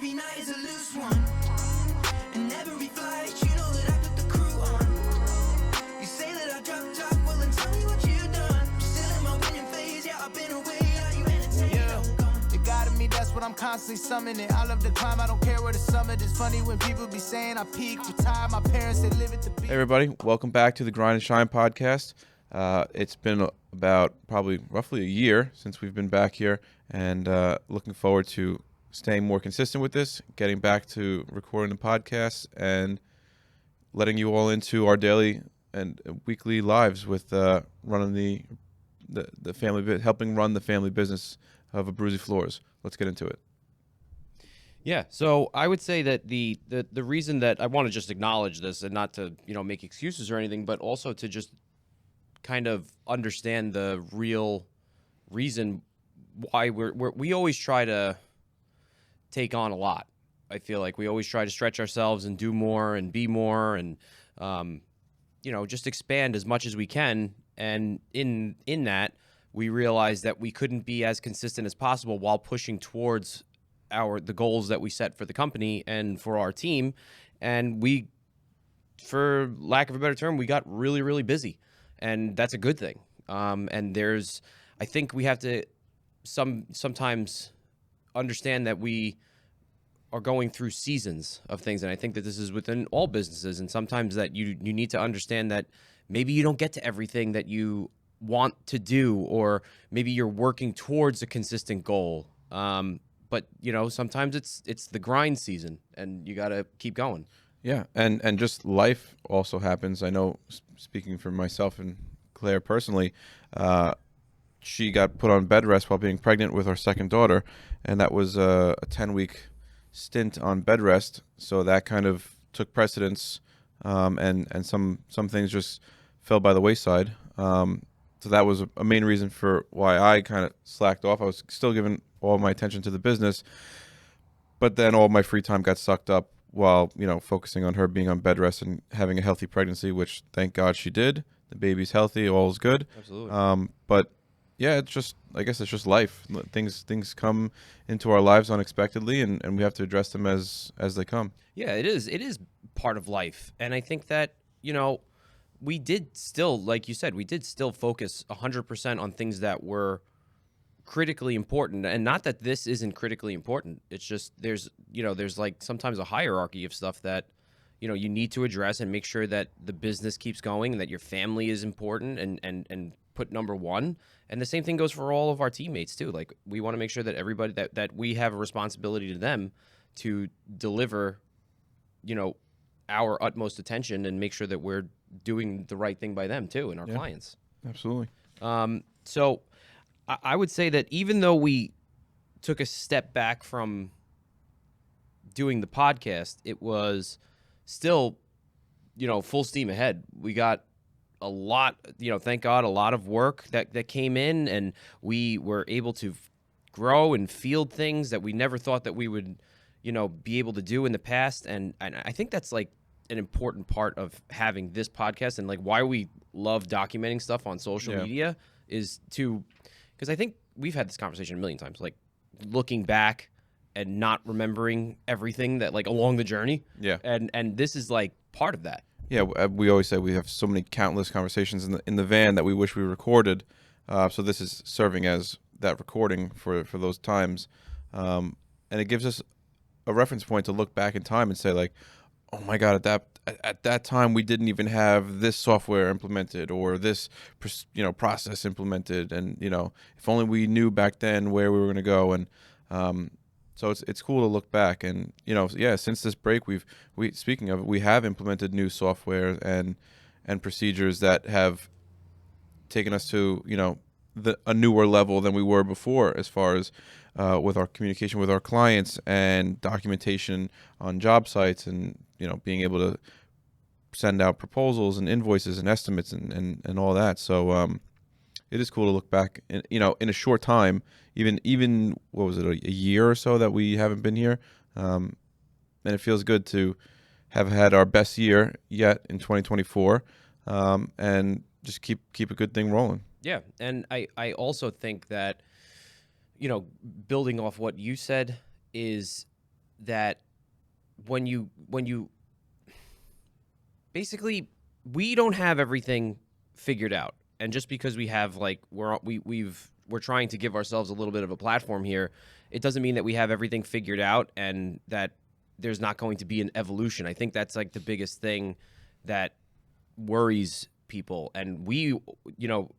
every night is a loose one. And every flight, you know that I put the crew on. You say that I drop top, well then tell me what you done. Still in my winning phase, yeah, I've been away, are you entertained? Yeah. The God of me, that's what I'm constantly summoning. I love the climb, I don't care where the summit is. Funny when people be saying I peak, retire, my parents, they live at the beach. Hey everybody, welcome back to the Grind and Shine podcast. It's been about probably roughly a year since we've been back here, and looking forward to staying more consistent with this, getting back to recording the podcast, and letting you all into our daily and weekly lives with running the family, helping run the family business of Abbruzzese Floors. Let's get into it. Yeah, so I would say that the reason that I want to just acknowledge this, and not to make excuses or anything, but also to just kind of understand the real reason why we always try to take on a lot. I feel like we always try to stretch ourselves and do more and be more and just expand as much as we can. And in that, we realized that we couldn't be as consistent as possible while pushing towards the goals that we set for the company and for our team. And we, for lack of a better term, we got really, really busy. And that's a good thing. And I think we have to sometimes understand that we are going through seasons of things. And I think that this is within all businesses. And sometimes that you need to understand that maybe you don't get to everything that you want to do, or maybe you're working towards a consistent goal. But sometimes it's the grind season, and you got to keep going. Yeah, and just life also happens. I know, speaking for myself and Claire personally, she got put on bed rest while being pregnant with our second daughter, and that was a 10-week stint on bed rest. So that kind of took precedence, and some things just fell by the wayside. So that was a main reason for why I kind of slacked off. I was still giving all my attention to the business, but then all my free time got sucked up while focusing on her being on bed rest and having a healthy pregnancy, which thank God she did. The baby's healthy, all is good. Absolutely. But yeah, I guess it's just life. Things come into our lives unexpectedly, and we have to address them as they come. Yeah, it is part of life. And I think that, we did still, like you said, focus 100% on things that were critically important. And not that this isn't critically important. It's just there's like sometimes a hierarchy of stuff that you need to address and make sure that the business keeps going and that your family is important and put number one. And the same thing goes for all of our teammates too. Like, we want to make sure that everybody that we have a responsibility to them to deliver our utmost attention and make sure that we're doing the right thing by them too and our clients. Absolutely. So I would say that even though we took a step back from doing the podcast, it was still, full steam ahead. We got a lot, thank God, a lot of work that came in, and we were able to grow and field things that we never thought that we would, be able to do in the past. And I think that's like an important part of having this podcast, and like why we love documenting stuff on social media is because I think we've had this conversation a million times, like looking back and not remembering everything that like along the journey. Yeah. And this is like part of that. Yeah, we always say we have so many countless conversations in the van that we wish we recorded. So this is serving as that recording for those times, and it gives us a reference point to look back in time and say, like, oh my God, at that time we didn't even have this software implemented or this process implemented, and if only we knew back then where we were going to go. And so it's cool to look back, and since this break speaking of it, we have implemented new software and procedures that have taken us to a newer level than we were before, as far as with our communication with our clients and documentation on job sites, and being able to send out proposals and invoices and estimates and all that. So it is cool to look back in a short time, even what was it, a year or so that we haven't been here, and it feels good to have had our best year yet in 2024, and just keep a good thing rolling. Yeah, and I also think that, building off what you said, is that when you basically, we don't have everything figured out, and just because we have like we're trying to give ourselves a little bit of a platform here, it doesn't mean that we have everything figured out and that there's not going to be an evolution. I think that's like the biggest thing that worries people. And we,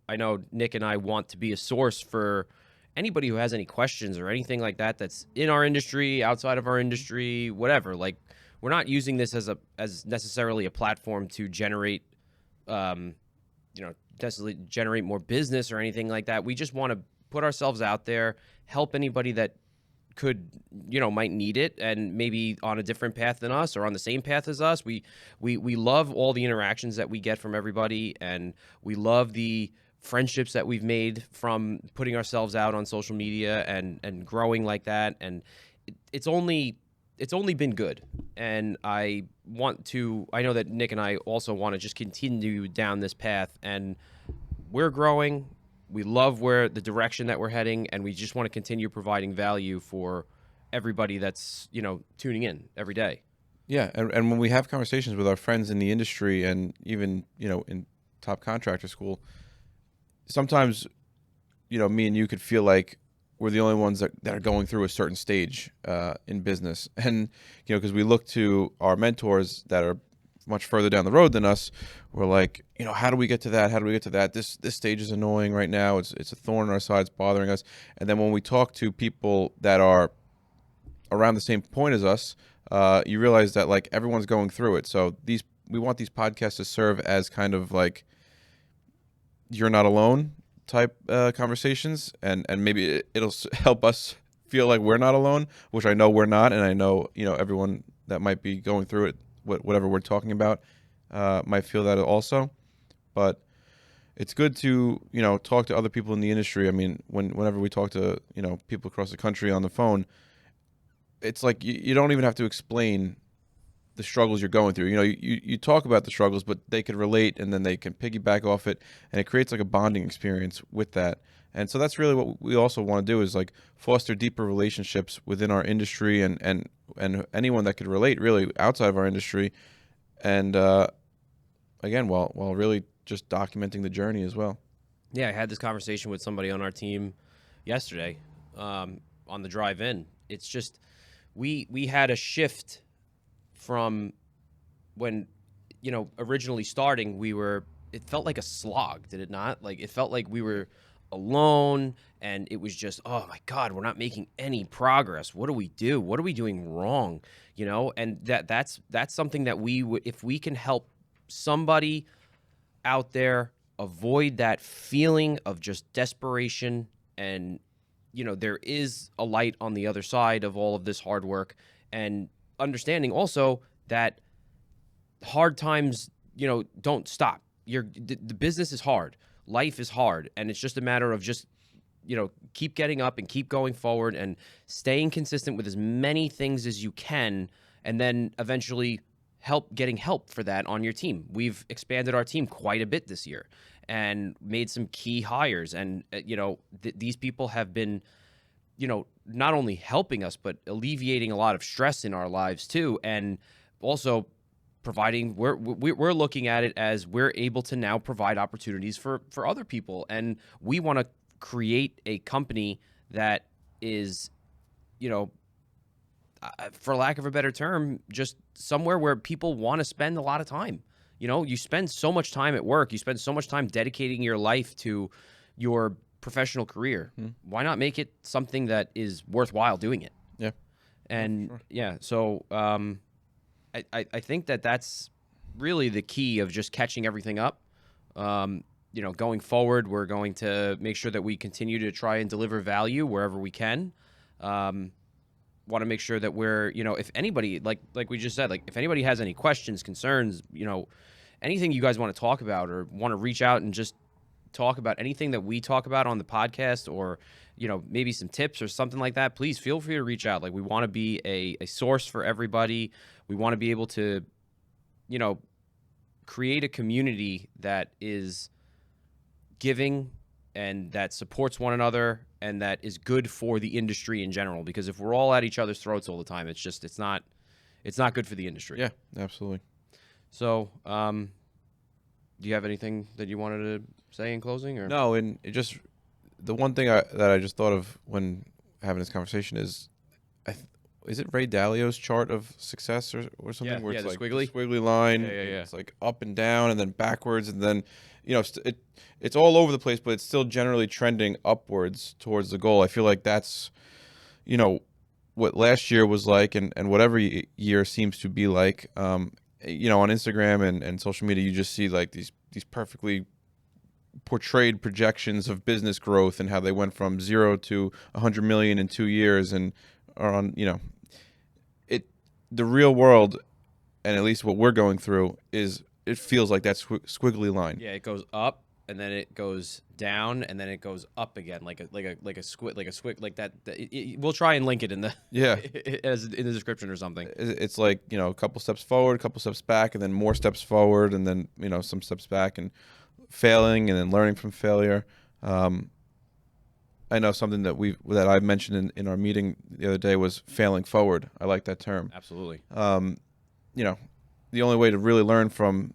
I know Nick and I want to be a source for anybody who has any questions or anything like that that's in our industry, outside of our industry, whatever. Like, we're not using this as necessarily a platform to generate necessarily generate more business or anything like that. We just want to put ourselves out there, help anybody that could, might need it, and maybe on a different path than us or on the same path as us. We love all the interactions that we get from everybody, and we love the friendships that we've made from putting ourselves out on social media and growing like that. And it's only been good. And I know that Nick and I also want to just continue down this path, and we're growing. We love the direction that we're heading, and we just want to continue providing value for everybody that's, tuning in every day. Yeah, and when we have conversations with our friends in the industry and even, in top contractor school, sometimes, me and you could feel like we're the only ones that are going through a certain stage in business. And, because we look to our mentors that are much further down the road than us, we're like, how do we get to that? How do we get to that? This stage is annoying right now. It's a thorn in our side. It's bothering us. And then when we talk to people that are around the same point as us, you realize that like everyone's going through it. So we want these podcasts to serve as kind of like, you're not alone type conversations, and maybe it'll help us feel like we're not alone, which I know we're not, and I know everyone that might be going through it, whatever we're talking about, might feel that also. But it's good to talk to other people in the industry. I mean, whenever we talk to people across the country on the phone, it's like you don't even have to explain the struggles you're going through. You talk about the struggles, but they can relate, and then they can piggyback off it, and it creates like a bonding experience with that. And so that's really what we also want to do, is like foster deeper relationships within our industry and anyone that could relate really outside of our industry. And again, while really just documenting the journey as well. Yeah, I had this conversation with somebody on our team yesterday on the drive in. It's just we had a shift from when, originally starting, it felt like a slog, did it not? Like, it felt like we were alone, and it was just, oh my God, we're not making any progress. What do we do? What are we doing wrong? And that's something that if we can help somebody out there avoid that feeling of just desperation, and, there is a light on the other side of all of this hard work, and understanding also that hard times, don't stop. The business is hard. Life is hard. And it's just a matter of just, keep getting up and keep going forward and staying consistent with as many things as you can. And then eventually getting help for that on your team. We've expanded our team quite a bit this year and made some key hires. And, these people have been, not only helping us, but alleviating a lot of stress in our lives too. And also providing, we're looking at it as we're able to now provide opportunities for other people. And we want to create a company that is, for lack of a better term, just somewhere where people want to spend a lot of time. You spend so much time at work. You spend so much time dedicating your life to your professional career. Why not make it something that is worthwhile doing it? Yeah. And sure. yeah, so I think that's really the key of just catching everything up. Going forward, we're going to make sure that we continue to try and deliver value wherever we can. Want to make sure that we're, if anybody, like we just said, like if anybody has any questions, concerns, anything you guys want to talk about or want to reach out and just talk about anything that we talk about on the podcast, or maybe some tips or something like that, please feel free to reach out. Like, we want to be a source for everybody. We want to be able to create a community that is giving and that supports one another and that is good for the industry in general. Because if we're all at each other's throats all the time, it's not good for the industry. Yeah, absolutely. So, do you have anything that you wanted to say in closing? Or No, and it just the one thing that I just thought of when having this conversation is, is it Ray Dalio's chart of success or something? Yeah, where yeah, it's the like squiggly? the squiggly line. Yeah, yeah, yeah. It's like up and down and then backwards and then, it's all over the place, but it's still generally trending upwards towards the goal. I feel like that's, what last year was like and what every year seems to be like. On Instagram and social media, you just see like these perfectly portrayed projections of business growth and how they went from 0 to 100 million in 2 years and are on, the real world, and at least what we're going through is it feels like that squiggly line. yeah, it goes up and then it goes down and then it goes up again, like a squig like that. We'll try and link it in the Yeah. as in the description or something. It's like, a couple steps forward, a couple steps back, and then more steps forward, and then, some steps back, and failing and then learning from failure. I know something that I mentioned in our meeting the other day was failing forward. I like that term. Absolutely. The only way to really learn from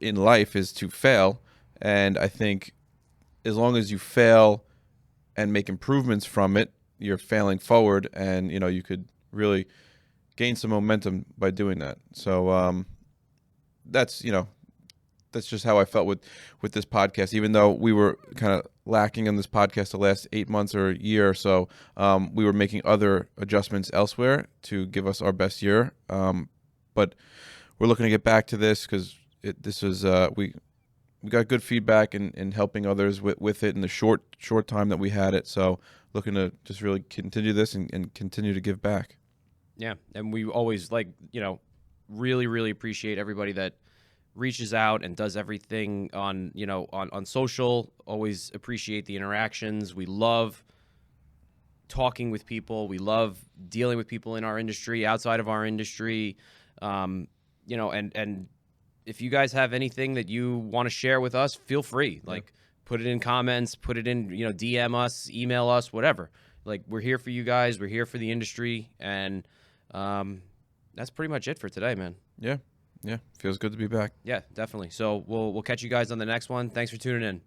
in life is to fail, and I think as long as you fail and make improvements from it, you're failing forward, and you could really gain some momentum by doing that. So that's just how I felt with this podcast. Even though we were kind of lacking on this podcast the last 8 months or a year or so, we were making other adjustments elsewhere to give us our best year. But we're looking to get back to this because this was we got good feedback in helping others with it in the short time that we had it. So looking to just really continue this and continue to give back. Yeah, and we always really, really appreciate everybody that reaches out and does everything on on social. Always appreciate the interactions. We love talking with people. We love dealing with people in our industry, outside of our industry. And if you guys have anything that you want to share with us, feel free. Put it in comments, put it in, DM us, email us, whatever. We're here for you guys. We're here for the industry. And that's pretty much it for today, man. Yeah. Feels good to be back. Yeah, definitely. So we'll catch you guys on the next one. Thanks for tuning in.